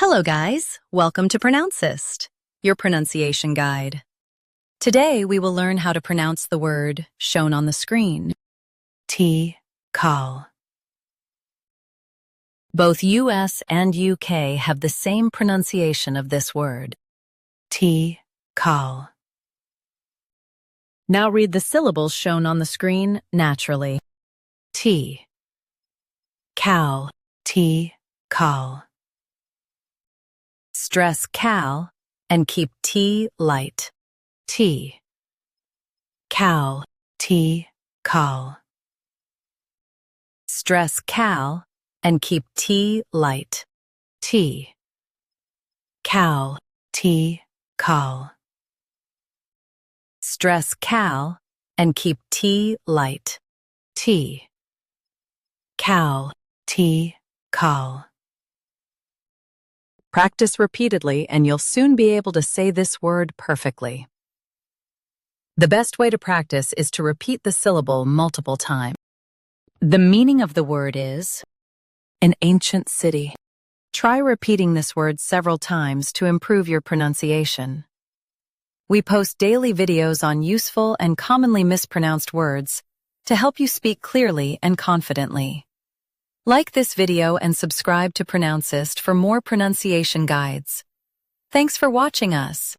Hello guys, welcome to Pronouncist, your pronunciation guide. Today we will learn how to pronounce the word shown on the screen. TIKAL. Both US and UK have the same pronunciation of this word. TIKAL. Now read the syllables shown on the screen naturally. T. Cal. TIKAL. Stress cal and keep T light. T. Cal. TIKAL. Stress cal and keep T light. T. Cal. TIKAL. Stress cal and keep T light. T. Cal. TIKAL. Practice repeatedly and you'll soon be able to say this word perfectly. The best way to practice is to repeat the syllable multiple times. The meaning of the word is an ancient city. Try repeating this word several times to improve your pronunciation. We post daily videos on useful and commonly mispronounced words to help you speak clearly and confidently. Like this video and subscribe to Pronouncist for more pronunciation guides. Thanks for watching us.